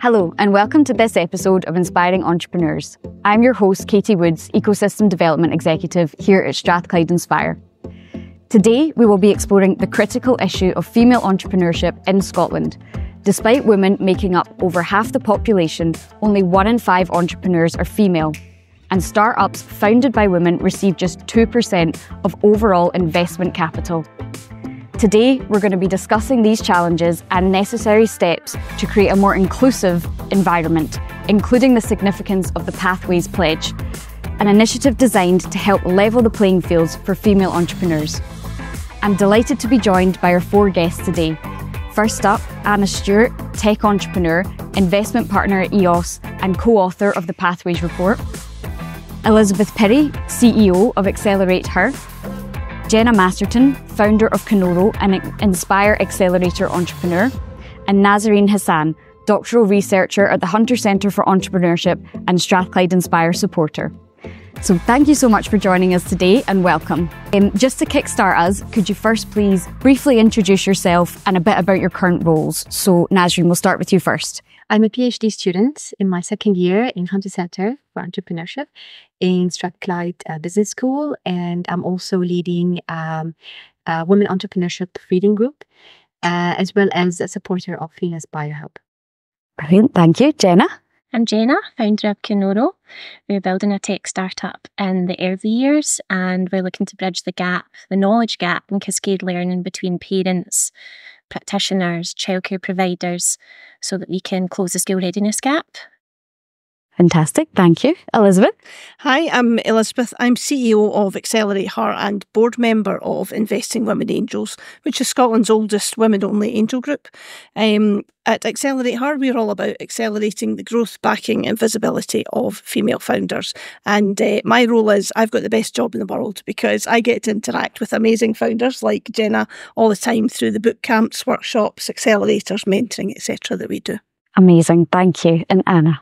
Hello and welcome to this episode of Inspiring Entrepreneurs. I'm your host, Katie Woods, Ecosystem Development Executive here at Strathclyde Inspire. Today, we will be exploring the critical issue of female entrepreneurship in Scotland. Despite women making up over half the population, only 1 in 5 entrepreneurs are female. And startups founded by women receive just 2% of overall investment capital. Today, we're going to be discussing these challenges and necessary steps to create a more inclusive environment, including the significance of the Pathways Pledge, an initiative designed to help level the playing fields for female entrepreneurs. I'm delighted to be joined by our 4 guests today. First up, Anna Stewart, tech entrepreneur, investment partner at EOS and co-author of the Pathways Report. Elizabeth Pirrie, CEO of AccelerateHER. Genna Masterton, founder of Kinoro and Inspire Accelerator entrepreneur. And Nasreen Hasan, doctoral researcher at the Hunter Centre for Entrepreneurship and Strathclyde Inspire supporter. So thank you so much for joining us today and welcome. Just to kickstart us, could you first please briefly introduce yourself and a bit about your current roles? So Nasreen, we'll start with you first. I'm a PhD student in my second year in Hunter Centre for Entrepreneurship in Strathclyde Business School, and I'm also leading a Women Entrepreneurship Reading Group, as well as a supporter of Venus BioHub. Brilliant, thank you. Genna? I'm Genna, founder of Kinoro. We're building a tech startup in the early years, and we're looking to bridge the gap, the knowledge gap and cascade learning between parents, practitioners, childcare providers, so that we can close the skill readiness gap. Fantastic, thank you. Elizabeth? Hi, I'm Elizabeth. I'm CEO of AccelerateHER and board member of Investing Women Angels, which is Scotland's oldest women-only angel group. At AccelerateHER, we're all about accelerating the growth, backing and visibility of female founders. And my role is I've got the best job in the world because I get to interact with amazing founders like Genna all the time through the boot camps, workshops, accelerators, mentoring, etc. that we do. Amazing, thank you. And Anna?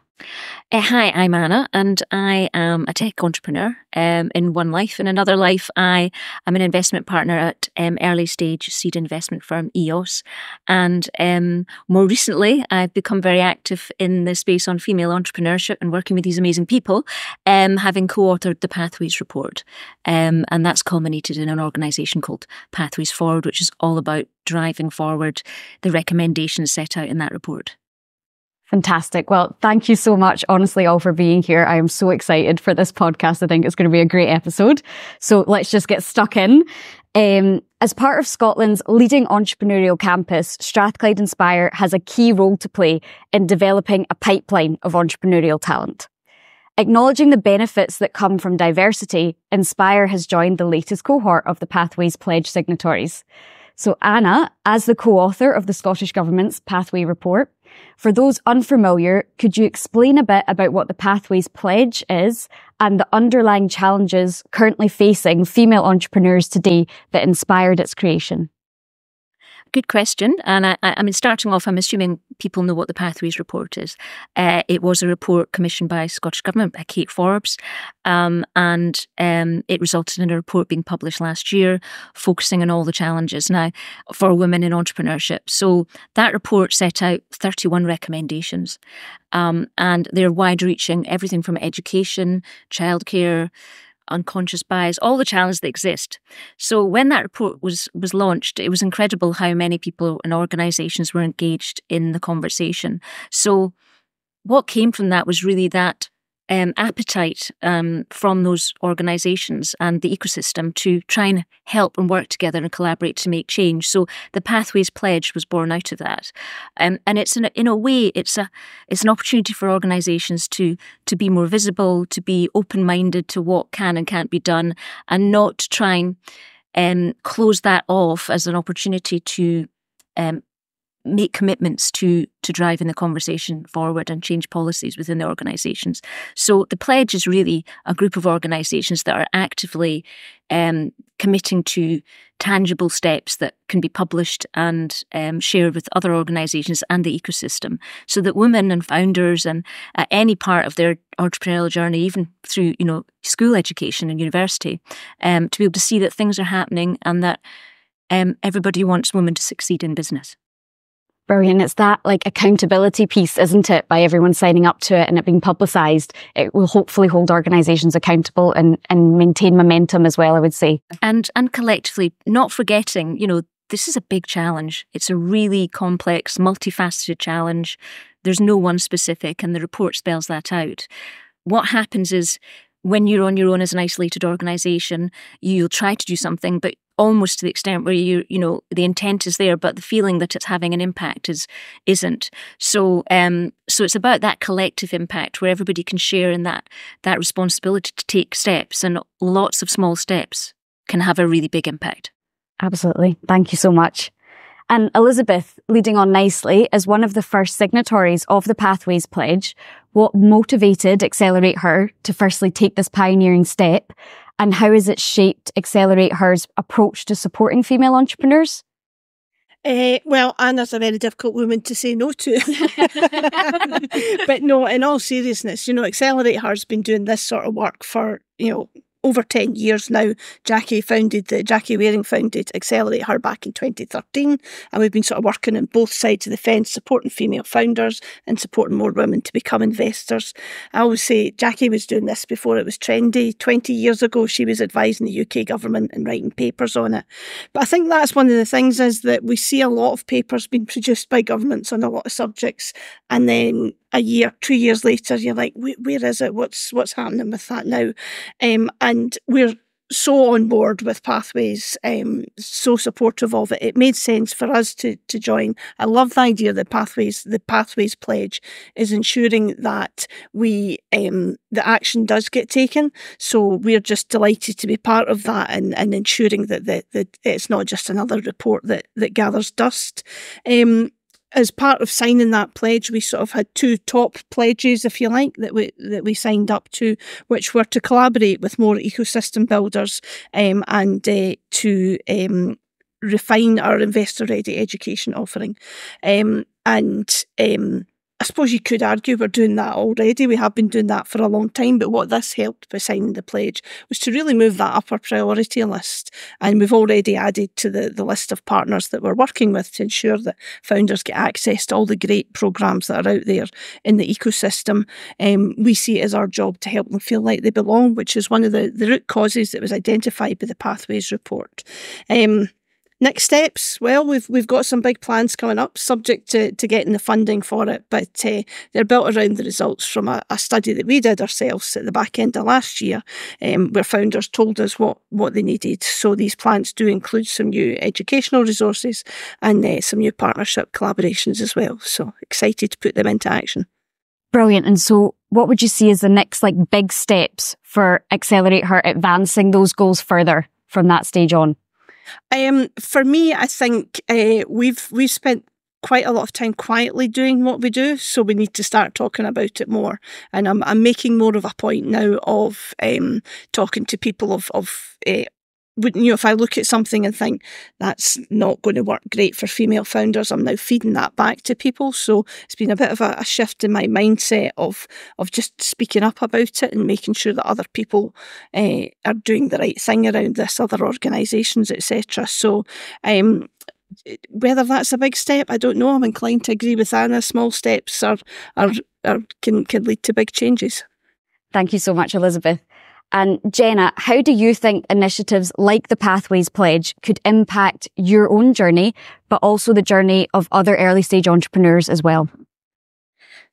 Hi, I'm Anna and I am a tech entrepreneur in one life. In another life, I am an investment partner at early stage seed investment firm EOS. And more recently, I've become very active in the space on female entrepreneurship and working with these amazing people, having co-authored the Pathways Report. And that's culminated in an organisation called Pathways Forward, which is all about driving forward the recommendations set out in that report. Fantastic. Well, thank you so much, honestly, all for being here. I am so excited for this podcast. I think it's going to be a great episode. So let's just get stuck in. As part of Scotland's leading entrepreneurial campus, Strathclyde Inspire has a key role to play in developing a pipeline of entrepreneurial talent. Acknowledging the benefits that come from diversity, Inspire has joined the latest cohort of the Pathways Pledge signatories. So Anna, as the co-author of the Scottish Government's Pathway Report, for those unfamiliar, could you explain a bit about what the Pathways Pledge is and the underlying challenges currently facing female entrepreneurs today that inspired its creation? Good question. And I mean, starting off, I'm assuming people know what the Pathways Report is. It was a report commissioned by Scottish Government, by Kate Forbes, and it resulted in a report being published last year, focusing on all the challenges now for women in entrepreneurship. So that report set out 31 recommendations, and they're wide-reaching, everything from education, childcare, unconscious bias, all the challenges that exist. So when that report was launched, it was incredible how many people and organisations were engaged in the conversation. So what came from that was really that appetite from those organisations and the ecosystem to try and help and work together and collaborate to make change. So the Pathways Pledge was born out of that, and it's in a way it's an opportunity for organisations to be more visible, to be open-minded to what can and can't be done, and not to try and close that off as an opportunity to make commitments to driving the conversation forward and change policies within the organisations. So the pledge is really a group of organisations that are actively committing to tangible steps that can be published and shared with other organisations and the ecosystem, so that women and founders and at any part of their entrepreneurial journey, even through school education and university, to be able to see that things are happening and that everybody wants women to succeed in business. Brilliant. It's that like accountability piece, isn't it? By everyone signing up to it and it being publicised, it will hopefully hold organisations accountable and maintain momentum as well, I would say. And collectively, not forgetting, this is a big challenge. It's a really complex, multifaceted challenge. There's no one specific, and the report spells that out. What happens is when you're on your own as an isolated organisation, you'll try to do something, but almost to the extent where the intent is there, but the feeling that it's having an impact isn't. So it's about that collective impact where everybody can share in that responsibility to take steps, and lots of small steps can have a really big impact. Absolutely. Thank you so much. And Elizabeth, leading on nicely, as one of the first signatories of the Pathways Pledge, what motivated AccelerateHER to firstly take this pioneering step, and how has it shaped AccelerateHER's approach to supporting female entrepreneurs? Well, Anna's a very difficult woman to say no to. But no, in all seriousness, AccelerateHER's been doing this sort of work for, over 10 years now. Jackie Waring founded AccelerateHER back in 2013, and we've been sort of working on both sides of the fence, supporting female founders and supporting more women to become investors. I always say Jackie was doing this before it was trendy. 20 years ago, she was advising the UK government and writing papers on it. But I think that's one of the things, is that we see a lot of papers being produced by governments on a lot of subjects, and then a year, 2 years later, you're like, where is it? What's happening with that now? And we're so on board with Pathways, so supportive of it. It made sense for us to join. I love the idea that the Pathways Pledge is ensuring that the action does get taken. So we're just delighted to be part of that, and ensuring that it's not just another report that gathers dust. As part of signing that pledge, we sort of had two top pledges, if you like, that we signed up to, which were to collaborate with more ecosystem builders and to refine our investor-ready education offering. I suppose you could argue we're doing that already. We have been doing that for a long time, but what this helped by signing the pledge was to really move that up our priority list. And we've already added to the list of partners that we're working with to ensure that founders get access to all the great programmes that are out there in the ecosystem. We see it as our job to help them feel like they belong, which is one of the root causes that was identified by the Pathways report. Next steps, well, we've got some big plans coming up, subject to getting the funding for it, but they're built around the results from a study that we did ourselves at the back end of last year, where founders told us what they needed. So these plans do include some new educational resources and some new partnership collaborations as well. So excited to put them into action. Brilliant. And so what would you see as the next big steps for AccelerateHER advancing those goals further from that stage on? For me, I think we've spent quite a lot of time quietly doing what we do, so we need to start talking about it more. And I'm making more of a point now of talking to people of if I look at something and think that's not going to work great for female founders, I'm now feeding that back to people. So it's been a bit of a shift in my mindset of just speaking up about it and making sure that other people are doing the right thing around this, other organisations, etc. So whether that's a big step, I don't know. I'm inclined to agree with Anna. Small steps can lead to big changes. Thank you so much, Elizabeth. And Genna, how do you think initiatives like the Pathways Pledge could impact your own journey, but also the journey of other early stage entrepreneurs as well?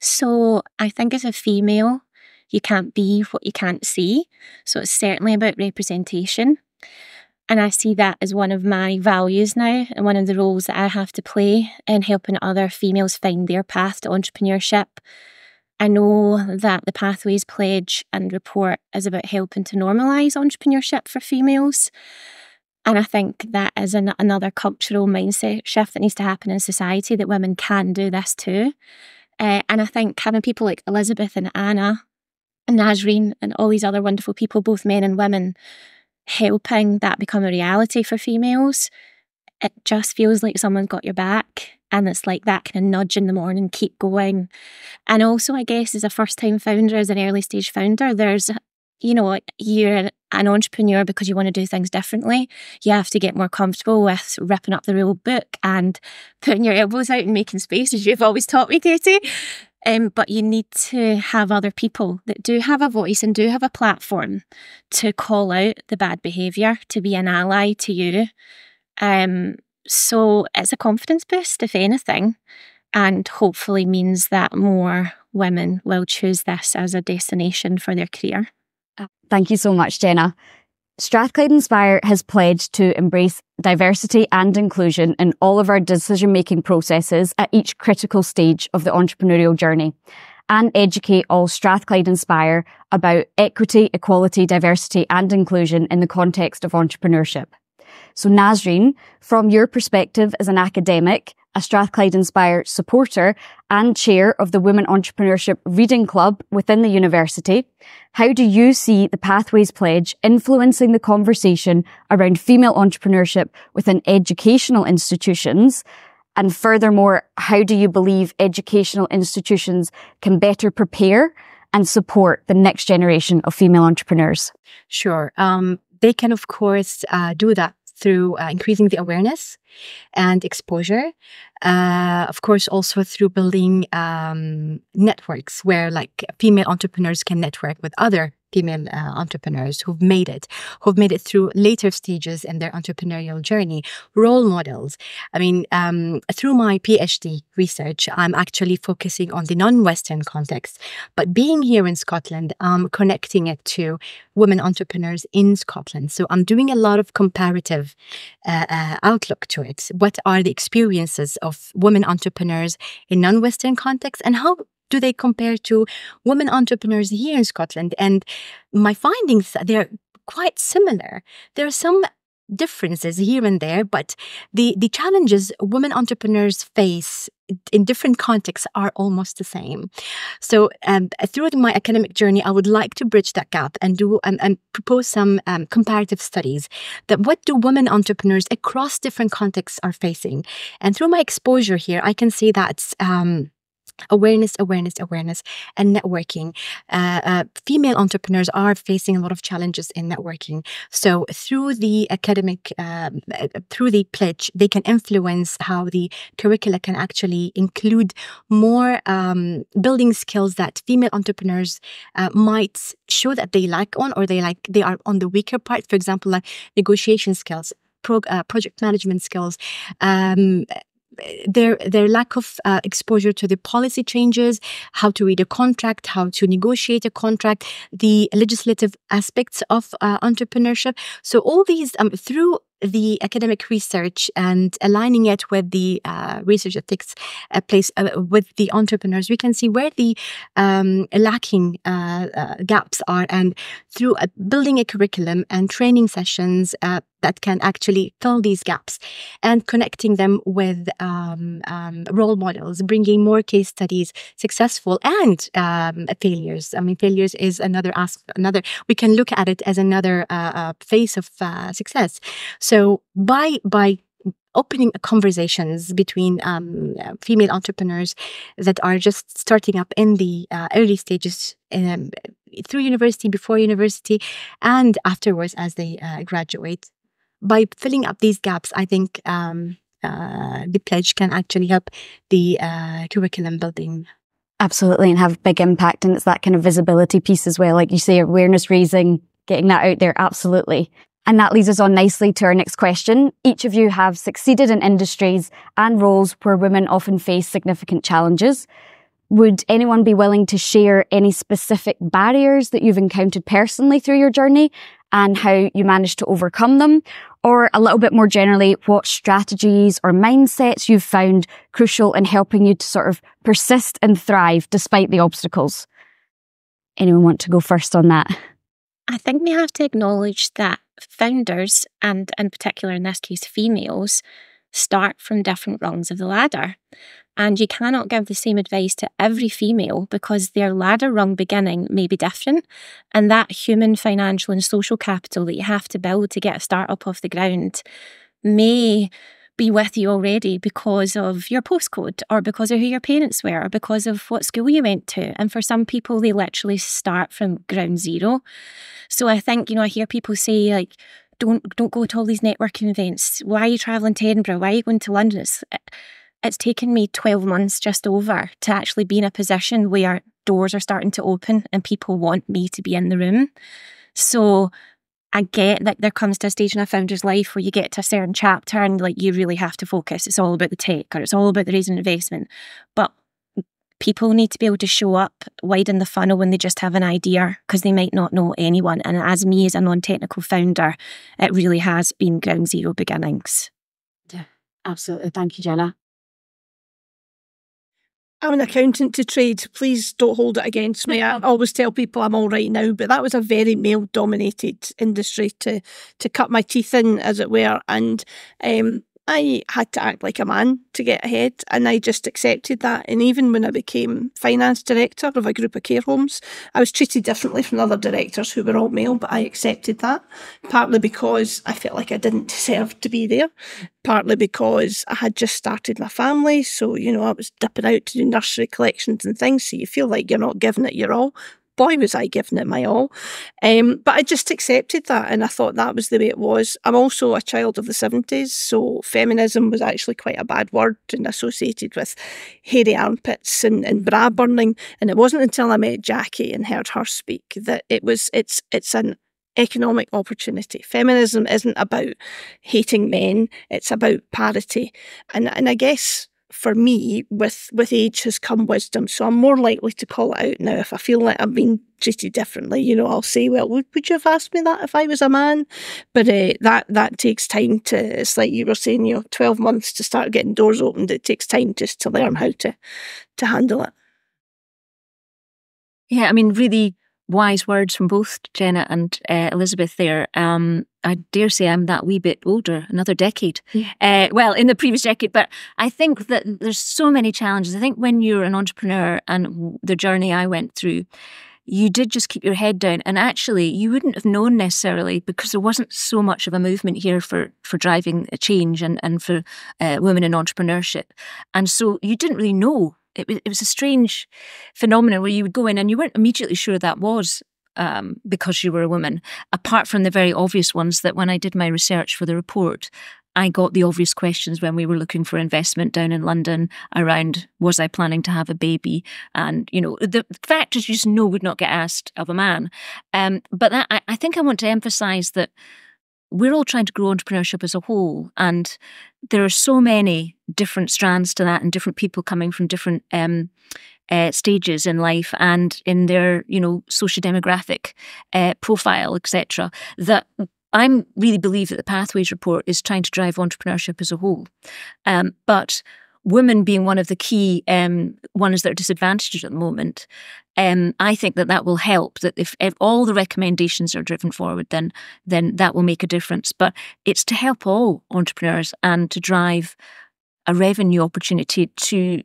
So I think as a female, you can't be what you can't see. So it's certainly about representation. And I see that as one of my values now, and one of the roles that I have to play in helping other females find their path to entrepreneurship. I know that the Pathways Pledge and report is about helping to normalise entrepreneurship for females. And I think that is another cultural mindset shift that needs to happen in society, that women can do this too. And I think having people like Elizabeth and Anna and Nasreen and all these other wonderful people, both men and women, helping that become a reality for females, it just feels like someone's got your back. And it's like that kind of nudge in the morning, keep going. And also, I guess, as a first-time founder, as an early-stage founder, there's you're an entrepreneur because you want to do things differently. You have to get more comfortable with ripping up the rule book and putting your elbows out and making space, as you've always taught me, Katie. But you need to have other people that do have a voice and do have a platform to call out the bad behaviour, to be an ally to you. So it's a confidence boost, if anything, and hopefully means that more women will choose this as a destination for their career. Thank you so much, Genna. Strathclyde Inspire has pledged to embrace diversity and inclusion in all of our decision-making processes at each critical stage of the entrepreneurial journey, and educate all Strathclyde Inspire about equity, equality, diversity and inclusion in the context of entrepreneurship. So Nasreen, from your perspective as an academic, a Strathclyde Inspire supporter and chair of the Women Entrepreneurship Reading Club within the university, how do you see the Pathways Pledge influencing the conversation around female entrepreneurship within educational institutions? And furthermore, how do you believe educational institutions can better prepare and support the next generation of female entrepreneurs? Sure. They can, of course, do that through increasing the awareness and exposure. Of course, also through building networks where female entrepreneurs can network with other female entrepreneurs who've made it through later stages in their entrepreneurial journey, role models. I mean, through my PhD research, I'm actually focusing on the non-Western context, but being here in Scotland, I'm connecting it to women entrepreneurs in Scotland. So I'm doing a lot of comparative outlook to it. What are the experiences of women entrepreneurs in non-Western contexts, and how do they compare to women entrepreneurs here in Scotland? And my findings, they're quite similar. There are some differences here and there, but the challenges women entrepreneurs face in different contexts are almost the same. So through my academic journey, I would like to bridge that gap and do and propose some comparative studies that what do women entrepreneurs across different contexts are facing. And through my exposure here, I can see that awareness, and networking. Female entrepreneurs are facing a lot of challenges in networking. So through the academic, through the pledge, they can influence how the curricula can actually include more building skills that female entrepreneurs might show that they lack on, or they are on the weaker part. For example, like negotiation skills, project management skills. Their lack of exposure to the policy changes, how to read a contract, how to negotiate a contract, the legislative aspects of entrepreneurship. So all these through the academic research and aligning it with the research that takes place with the entrepreneurs, we can see where the lacking gaps are, and through building a curriculum and training sessions that can actually fill these gaps and connecting them with role models, bringing more case studies, successful and failures. I mean, failures is another aspect, we can look at it as another phase of success. So by opening conversations between female entrepreneurs that are just starting up in the early stages through university, before university, and afterwards as they graduate, by filling up these gaps, I think the pledge can actually help the curriculum building. Absolutely, and have a big impact. And it's that kind of visibility piece as well. Like you say, awareness raising, getting that out there. Absolutely. And that leads us on nicely to our next question. Each of you have succeeded in industries and roles where women often face significant challenges. Would anyone be willing to share any specific barriers that you've encountered personally through your journey and how you managed to overcome them? Or a little bit more generally, what strategies or mindsets you've found crucial in helping you to sort of persist and thrive despite the obstacles? Anyone want to go first on that? I think we have to acknowledge that founders, and in particular in this case females, start from different rungs of the ladder. And you cannot give the same advice to every female because their ladder rung beginning may be different. And that human, financial and social capital that you have to build to get a startup off the ground may be with you already because of your postcode or because of who your parents were or because of what school you went to. And for some people, they literally start from ground zero. So I think, I hear people say, like, don't go to all these networking events. Why are you travelling to Edinburgh? Why are you going to London? It's taken me 12 months just over to actually be in a position where doors are starting to open and people want me to be in the room. So I get that there comes to a stage in a founder's life where you get to a certain chapter and like you really have to focus. It's all about the tech or it's all about the raising investment. But people need to be able to show up, widen the funnel when they just have an idea because they might not know anyone. And as me, as a non-technical founder, it really has been ground zero beginnings. Yeah, absolutely. Thank you, Genna. I'm an accountant to trade. Please don't hold it against me. I always tell people I'm all right now, but that was a very male-dominated industry to cut my teeth in, as it were. And I had to act like a man to get ahead, and I just accepted that. And even when I became finance director of a group of care homes, I was treated differently from other directors who were all male, but I accepted that, partly because I felt like I didn't deserve to be there, partly because I had just started my family. So, I was dipping out to do nursery collections and things, so you feel like you're not giving it your all. Boy, was I giving it my all. But I just accepted that, and I thought that was the way it was. I'm also a child of the 70s, so feminism was actually quite a bad word and associated with hairy armpits and bra burning. And it wasn't until I met Jackie and heard her speak that it's an economic opportunity. Feminism isn't about hating men, it's about parity. And I guess for me, with age has come wisdom. So I'm more likely to call it out now. If I feel like I'm being treated differently, I'll say, well, would you have asked me that if I was a man? But that takes time to, it's like you were saying, 12 months to start getting doors opened. It takes time just to learn how to handle it. Yeah, I mean, really wise words from both Genna and Elizabeth there. I dare say I'm that wee bit older, another decade. Yeah. In the previous decade. But I think that there's so many challenges. I think when you're an entrepreneur and the journey I went through, you did just keep your head down. And actually, you wouldn't have known necessarily because there wasn't so much of a movement here for driving a change and for women in entrepreneurship. And so you didn't really know. It was a strange phenomenon where you would go in and you weren't immediately sure that was because you were a woman, apart from the very obvious ones that when I did my research for the report, I got the obvious questions when we were looking for investment down in London around, was I planning to have a baby? And, the factors you just know would not get asked of a man. But I think I want to emphasise that we're all trying to grow entrepreneurship as a whole, and there are so many different strands to that and different people coming from different stages in life and in their, socio-demographic profile, etc., that I really believe that the Pathways report is trying to drive entrepreneurship as a whole. But women being one of the key ones that are disadvantaged at the moment, I think that will help, that if all the recommendations are driven forward, then that will make a difference. But it's to help all entrepreneurs and to drive a revenue opportunity to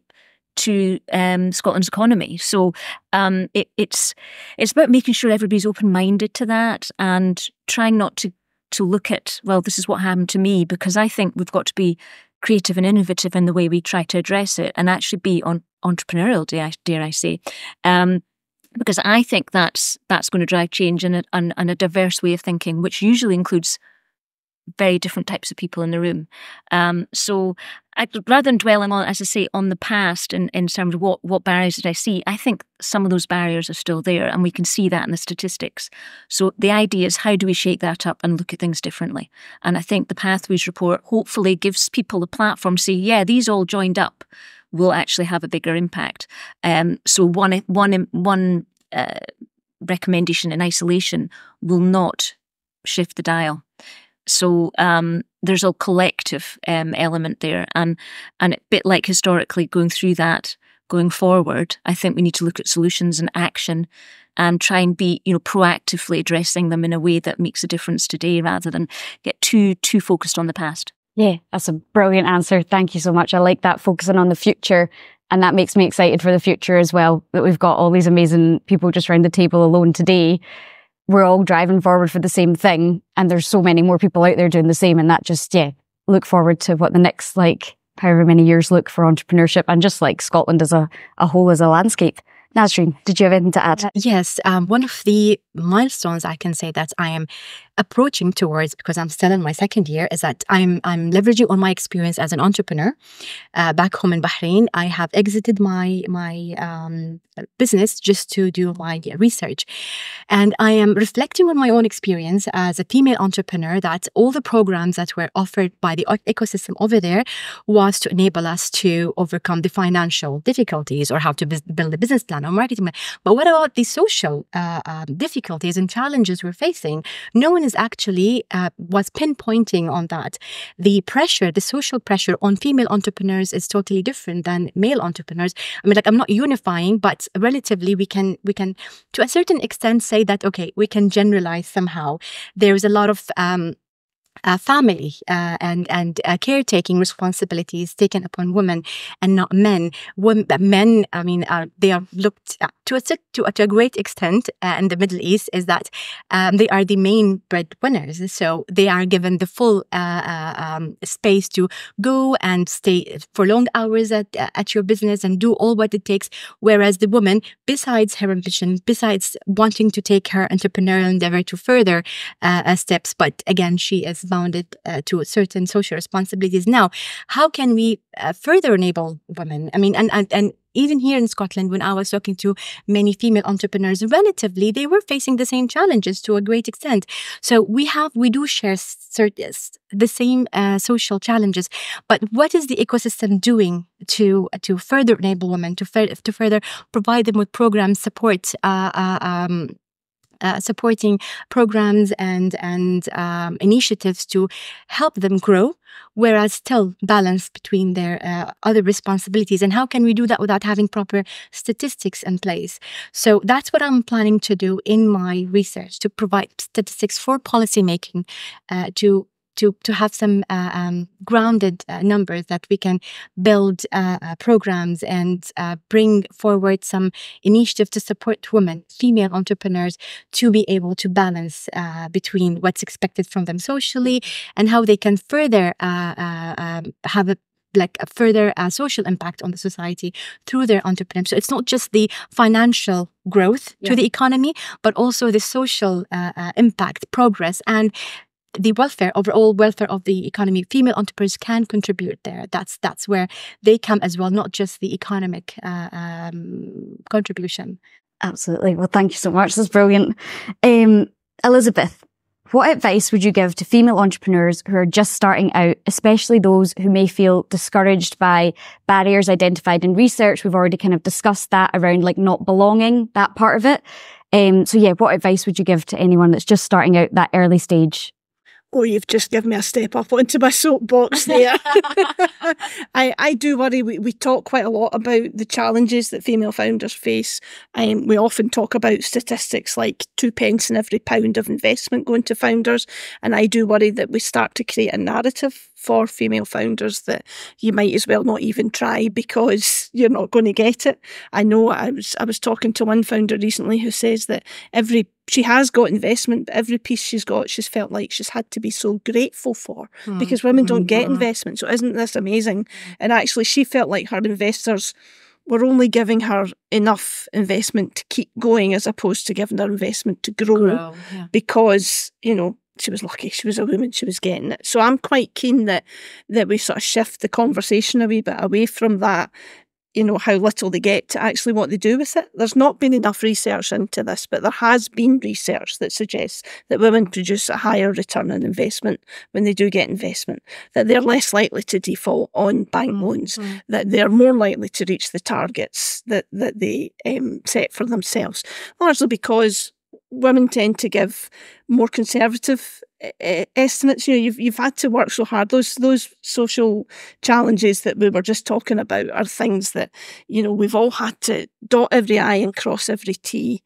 Scotland's economy. So it's about making sure everybody's open-minded to that and trying not to look at, well, this is what happened to me, because I think we've got to be creative and innovative in the way we try to address it and actually be entrepreneurial, dare I say. Because I think that's going to drive change and a diverse way of thinking, which usually includes very different types of people in the room. So rather than dwelling on, as I say, on the past in terms of what barriers did I see, I think some of those barriers are still there and we can see that in the statistics. So the idea is, how do we shake that up and look at things differently? And I think the Pathways report hopefully gives people a platform to say, yeah, these all joined up will actually have a bigger impact. So one recommendation in isolation will not shift the dial. So there's a collective element there, and a bit like historically going through that, going forward, I think we need to look at solutions and action and try and be, proactively addressing them in a way that makes a difference today rather than get too focused on the past. Yeah, that's a brilliant answer. Thank you so much. I like that, focusing on the future. And that makes me excited for the future as well, that we've got all these amazing people just around the table alone today. We're all driving forward for the same thing. And there's so many more people out there doing the same. And that just, look forward to what the next, like, however many years look for entrepreneurship and just like Scotland as a whole, as a landscape. Nasreen, did you have anything to add? Yes, one of the milestones I can say that I am approaching towards, because I'm still in my second year, is that I'm leveraging on my experience as an entrepreneur back home in Bahrain. I have exited my business just to do my research, and I am reflecting on my own experience as a female entrepreneur, that all the programs that were offered by the ecosystem over there was to enable us to overcome the financial difficulties or how to build a business plan or marketing plan. But what about the social difficulties and challenges we're facing? No one is actually was pinpointing on that. The pressure, the social pressure on female entrepreneurs is totally different than male entrepreneurs. I mean, like, I'm not unifying, but relatively we can to a certain extent say that, okay, we can generalize somehow. There is a lot of family and caretaking responsibilities taken upon women and not men. Men, I mean, they are looked at to a great extent in the Middle East, is that they are the main breadwinners. So they are given the full space to go and stay for long hours at your business and do all what it takes. Whereas the woman, besides her ambition, besides wanting to take her entrepreneurial endeavor to further steps, but again, she is bounded to certain social responsibilities. Now, how can we further enable women? I mean, and even here in Scotland, when I was talking to many female entrepreneurs, relatively, they were facing the same challenges to a great extent. So we do share the same social challenges. But what is the ecosystem doing to further enable women, to further provide them with program support, supporting programs and initiatives to help them grow, whereas still balance between their other responsibilities? And how can we do that without having proper statistics in place? So that's what I'm planning to do in my research, to provide statistics for policymaking, to have some grounded numbers that we can build programs and bring forward some initiative to support women, female entrepreneurs, to be able to balance between what's expected from them socially and how they can further have a further social impact on the society through their entrepreneurship. So it's not just the financial growth to the economy, but also the social impact, progress, and the overall welfare of the economy. Female entrepreneurs can contribute there. That's where they come as well, not just the economic contribution. Absolutely. Well, thank you so much. That's brilliant. Elizabeth, what advice would you give to female entrepreneurs who are just starting out, especially those who may feel discouraged by barriers identified in research? We've already kind of discussed that around like not belonging, that part of it. So yeah, what advice would you give to anyone that's just starting out that early stage? Oh, you've just given me a step up onto my soapbox there. I do worry. We talk quite a lot about the challenges that female founders face. We often talk about statistics like 2 pence in every pound of investment going to founders. And I do worry that we start to create a narrative for female founders that you might as well not even try because you're not going to get it. I know I was talking to one founder recently who says that she has got investment, but every piece she's got, she's felt like she's had to be so grateful for because women don't get investment. So isn't this amazing? And actually she felt like her investors were only giving her enough investment to keep going as opposed to giving her investment to grow. Because, she was lucky, she was a woman, she was getting it. So I'm quite keen that we sort of shift the conversation a wee bit away from that, how little they get, to actually what they do with it. There's not been enough research into this, but there has been research that suggests that women produce a higher return on investment when they do get investment, that they're less likely to default on bank loans, that they're more likely to reach the targets that they set for themselves, largely because women tend to give more conservative estimates. You've had to work so hard. Those social challenges that we were just talking about are things that we've all had to dot every I and cross every T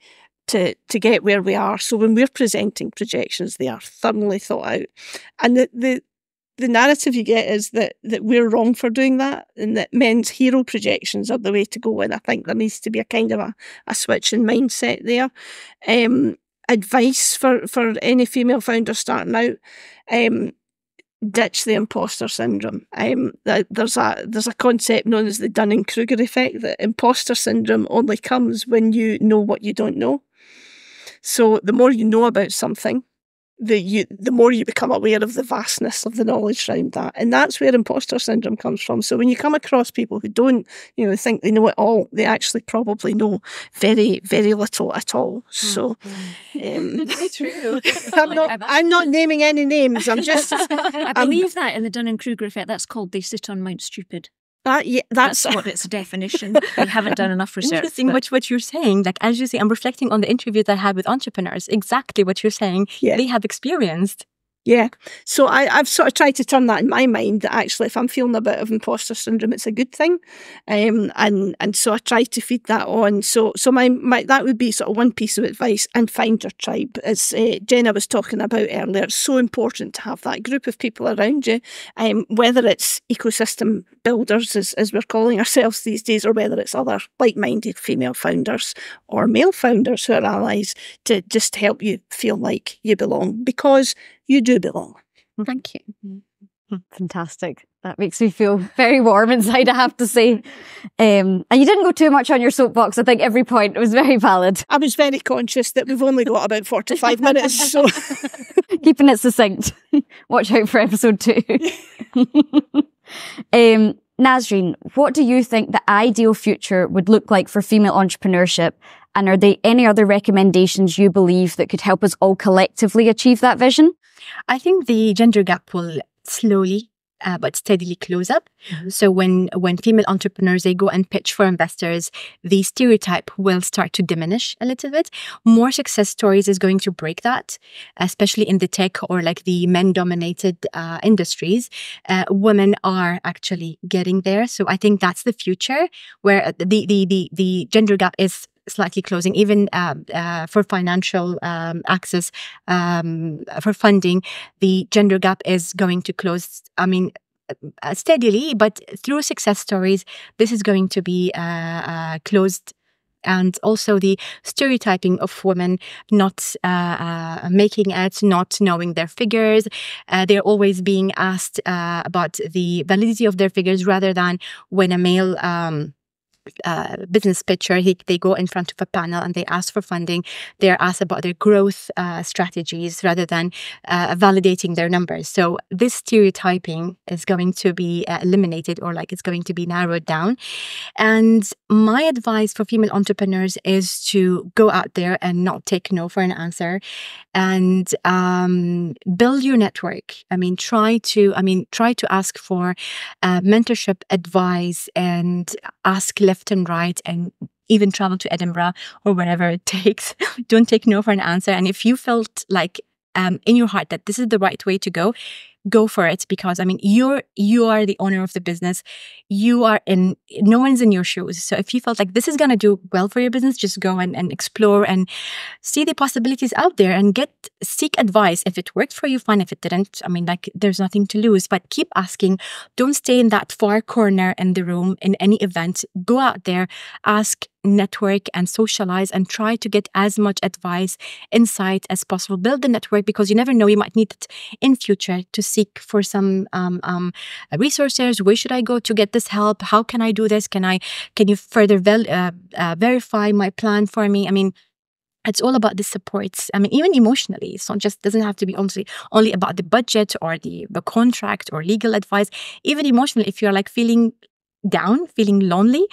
to get where we are. So when we're presenting projections, they are thoroughly thought out, and the narrative you get is that we're wrong for doing that, and that men's hero projections are the way to go. And I think there needs to be a kind of a switch in mindset there. Advice for any female founder starting out. ditch the imposter syndrome. There's a concept known as the Dunning-Kruger effect, that imposter syndrome only comes when you know what you don't know. So the more you know about something, the more you become aware of the vastness of the knowledge around that. And that's where imposter syndrome comes from. So when you come across people who don't, think they know it all, they actually probably know very, very little at all. So True. I'm not naming any names. I'm just I believe that in the Dunning-Kruger effect, that's called they sit on Mount Stupid. That's what its definition. We haven't done enough research. Interesting what you're saying. Like, as you say, I'm reflecting on the interviews I had with entrepreneurs. Exactly what you're saying. Yeah. They have experienced. Yeah. So I've sort of tried to turn that in my mind, that actually if I'm feeling a bit of imposter syndrome, it's a good thing. And so I try to feed that on. So my that would be sort of one piece of advice, and find your tribe. As Genna was talking about earlier, it's so important to have that group of people around you, whether it's ecosystem builders, as we're calling ourselves these days, or whether it's other like-minded female founders or male founders who are allies, to just help you feel like you belong, because you do belong. Thank you. Fantastic. That makes me feel very warm inside, I have to say. And you didn't go too much on your soapbox. I think every point was very valid. I was very conscious that we've only got about 45 minutes, so keeping it succinct. Watch out for episode 2. Nasreen, what do you think the ideal future would look like for female entrepreneurship? And are there any other recommendations you believe that could help us all collectively achieve that vision? I think the gender gap will slowly but steadily close up. Mm-hmm. So when female entrepreneurs, they go and pitch for investors, the stereotype will start to diminish a little bit. More success stories is going to break that, especially in the tech or like the men-dominated industries. Women are actually getting there. So I think that's the future, where the gender gap is slightly closing, even for financial access, for funding. The gender gap is going to close, steadily, but through success stories, this is going to be closed. And also the stereotyping of women not making it, not knowing their figures. They're always being asked about the validity of their figures, rather than when a male business pitcher, they go in front of a panel and they ask for funding. They're asked about their growth strategies, rather than validating their numbers. So this stereotyping is going to be eliminated, or like it's going to be narrowed down. And my advice for female entrepreneurs is to go out there and not take no for an answer, and build your network. Try to ask for mentorship, advice, and ask left and right, and even travel to Edinburgh or wherever it takes. Don't take no for an answer. And if you felt like in your heart that this is the right way to go for it, because you are the owner of the business. No one's in your shoes. So if you felt like this is going to do well for your business, just go and explore and see the possibilities out there, and seek advice. If it worked for you, fine. If it didn't, there's nothing to lose, but keep asking. Don't stay in that far corner in the room in any event. Go out there, ask, network, and socialize, and try to get as much advice, insight as possible. Build the network, because you never know, you might need it in future to seek for some resources. Where should I go to get this help? How can I do this? Can you further verify my plan for me? It's all about the supports. Even emotionally, it's not just, doesn't have to be only about the budget or the contract or legal advice. Even emotionally, if you're like feeling down, feeling lonely,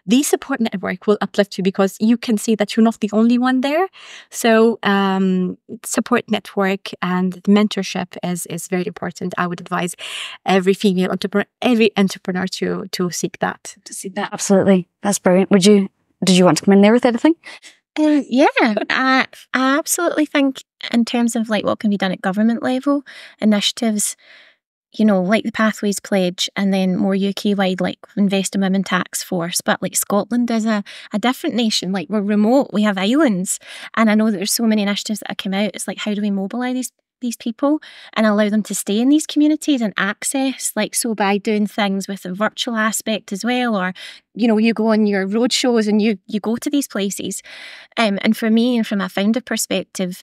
the support network will uplift you, because you can see that you're not the only one there. So support network and mentorship is very important. I would advise every female entrepreneur, every entrepreneur to seek that. Absolutely. That's brilliant. Did you want to come in there with anything? I absolutely think, in terms of like what can be done at government level, initiatives, like the Pathways Pledge, and then more UK-wide, like Invest in Women Task Force. But like Scotland is a different nation. Like, we're remote, we have islands. And I know that there's so many initiatives that have come out. It's like, how do we mobilise these people and allow them to stay in these communities and access, so by doing things with the virtual aspect as well, or you go on your road shows and you go to these places. And for me, and from a founder perspective,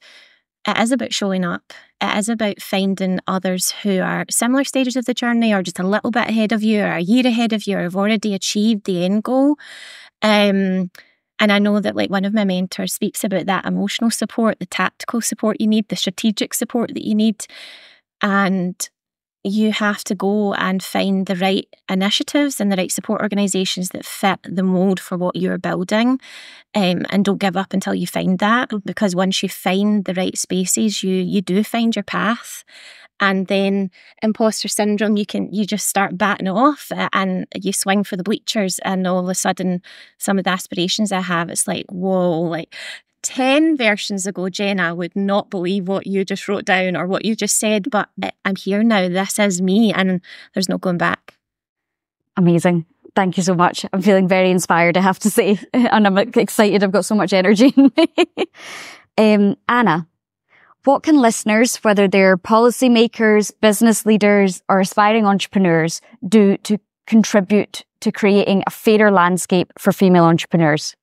it is about showing up. it is about finding others who are similar stages of the journey, or just a little bit ahead of you, or a year ahead of you, or have already achieved the end goal. And I know that like one of my mentors speaks about that emotional support, the tactical support you need, the strategic support that you need. And you have to go and find the right initiatives and the right support organisations that fit the mould for what you're building. And don't give up until you find that, because once you find the right spaces, you do find your path. And then imposter syndrome, you just start batting it off and you swing for the bleachers, and all of a sudden some of the aspirations I have, it's like, whoa, like 10 versions ago, Genna would not believe what you just wrote down or what you just said, but I'm here now. This is me, and there's no going back. Amazing. Thank you so much. I'm feeling very inspired, I have to say, and I'm excited. I've got so much energy. Anna, what can listeners, whether they're policymakers, business leaders, or aspiring entrepreneurs, do to contribute to creating a fairer landscape for female entrepreneurs?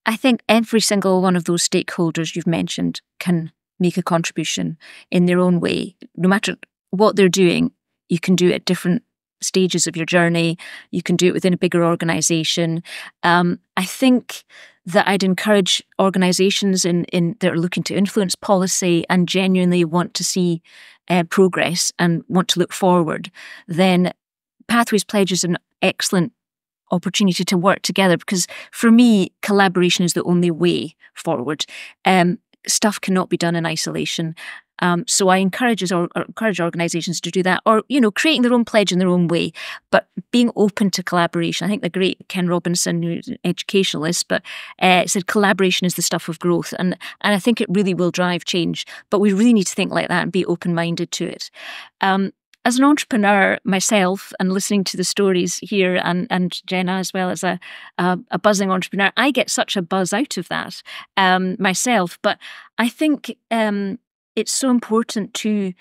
I think every single one of those stakeholders you've mentioned can make a contribution in their own way. No matter what they're doing, you can do it at different stages of your journey. You can do it within a bigger organisation. I think that I'd encourage organisations that are looking to influence policy and genuinely want to see progress and want to look forward. Then Pathways Pledge is an excellent opportunity to work together, because for me, collaboration is the only way forward. Stuff cannot be done in isolation. So I encourage organisations to do that, or, creating their own pledge in their own way, but being open to collaboration. I think the great Ken Robinson, who's an educationalist, but said collaboration is the stuff of growth. And I think it really will drive change, but we really need to think like that and be open-minded to it. As an entrepreneur myself, and listening to the stories here, and Genna as well as a buzzing entrepreneur, I get such a buzz out of that myself. But I think it's so important to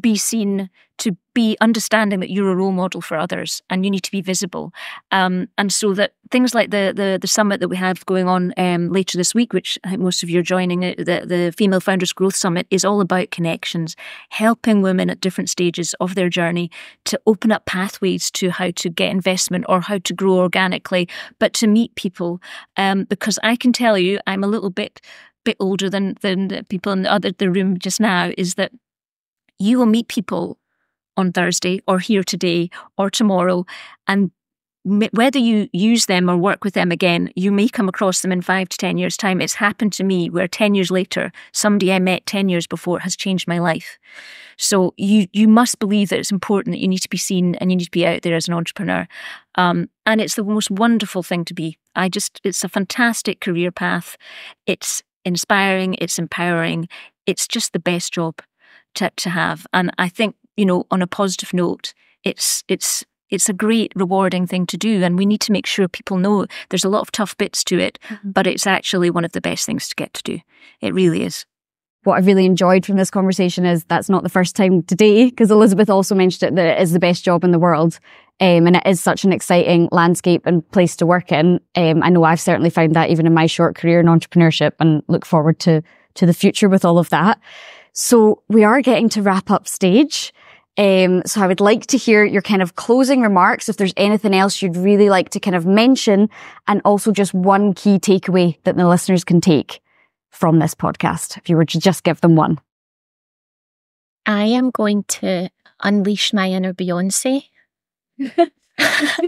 be seen, to be understanding that you're a role model for others, and you need to be visible. And so that things like the summit that we have going on later this week, which I think most of you are joining, the Female Founders Growth Summit, is all about connections, helping women at different stages of their journey to open up pathways to how to get investment or how to grow organically, but to meet people. Because I can tell you, I'm a little bit older than the people in the room just now, is that you will meet people on Thursday or here today or tomorrow, and whether you use them or work with them again, you may come across them in 5 to 10 years' time. It's happened to me where 10 years later, somebody I met 10 years before has changed my life. So you must believe that it's important, that you need to be seen and you need to be out there as an entrepreneur. And it's the most wonderful thing to be. It's a fantastic career path. It's inspiring, it's empowering. It's just the best job to have. And I think, on a positive note, it's a great, rewarding thing to do. And we need to make sure people know there's a lot of tough bits to it, but it's actually one of the best things to get to do. It really is. What I've really enjoyed from this conversation is that's not the first time today, because Elizabeth also mentioned it, that it is the best job in the world. And it is such an exciting landscape and place to work in. I know I've certainly found that even in my short career in entrepreneurship, and look forward to the future with all of that. So we are getting to wrap up stage. So I would like to hear your kind of closing remarks, if there's anything else you'd really like to kind of mention, and also just one key takeaway that the listeners can take from this podcast, if you were to just give them one. I am going to unleash my inner Beyonce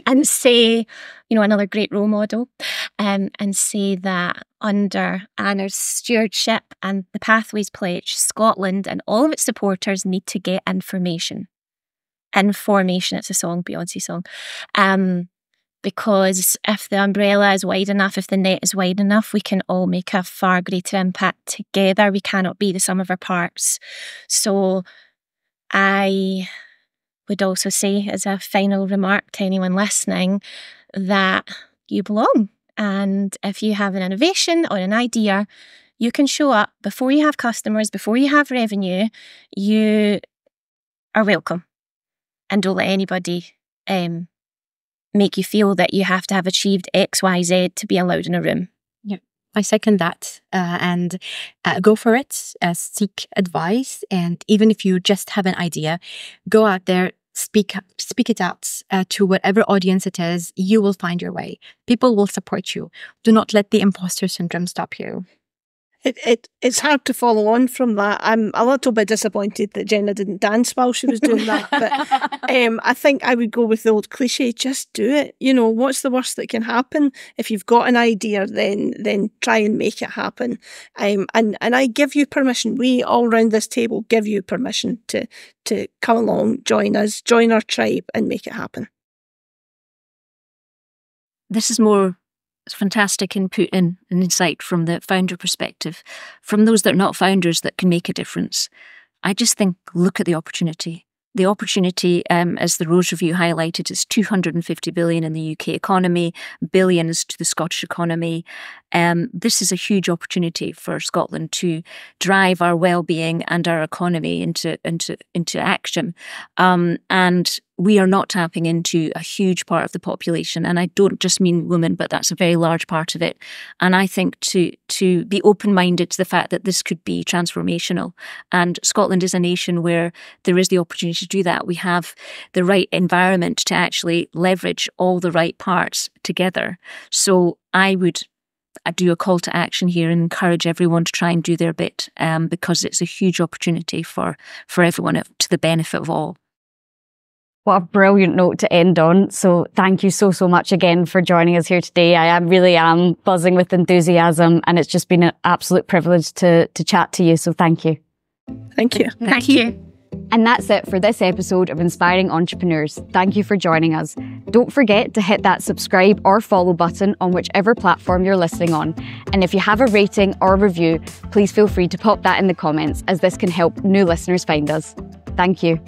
and say, another great role model, and say that under Anna's stewardship and the Pathways Pledge, Scotland and all of its supporters need to get information. Information, it's a song, Beyonce song. Because if the umbrella is wide enough, if the net is wide enough, we can all make a far greater impact together. We cannot be the sum of our parts. So I would also say, as a final remark to anyone listening, that you belong. And if you have an innovation or an idea, you can show up before you have customers, before you have revenue. You are welcome. And don't let anybody make you feel that you have to have achieved X, Y, Z to be allowed in a room. Yeah. I second that, and go for it. Seek advice, and even if you just have an idea, go out there, speak it out to whatever audience it is. You will find your way. People will support you. Do not let the imposter syndrome stop you. It's hard to follow on from that. I'm a little bit disappointed that Genna didn't dance while she was doing that. But I think I would go with the old cliche, just do it. You know, what's the worst that can happen? If you've got an idea, then try and make it happen. And I give you permission. We all round this table give you permission to come along, join us, join our tribe and make it happen. This is more fantastic input and insight from the founder perspective, from those that are not founders that can make a difference. I just think, look at the opportunity. The opportunity, as the Rose Review highlighted, is 250 billion in the UK economy, billions to the Scottish economy. This is a huge opportunity for Scotland to drive our well-being and our economy into action. And we are not tapping into a huge part of the population. And I don't just mean women, but that's a very large part of it. And I think to be open-minded to the fact that this could be transformational. And Scotland is a nation where there is the opportunity to do that. We have the right environment to actually leverage all the right parts together. So I do a call to action here and encourage everyone to try and do their bit, because it's a huge opportunity for everyone, to the benefit of all. What a brilliant note to end on. So thank you so much again for joining us here today. I really am buzzing with enthusiasm, and it's just been an absolute privilege to chat to you. So thank you. Thank you. Thank you. And that's it for this episode of Inspiring Entrepreneurs. Thank you for joining us. Don't forget to hit that subscribe or follow button on whichever platform you're listening on. And if you have a rating or review, please feel free to pop that in the comments, as this can help new listeners find us. Thank you.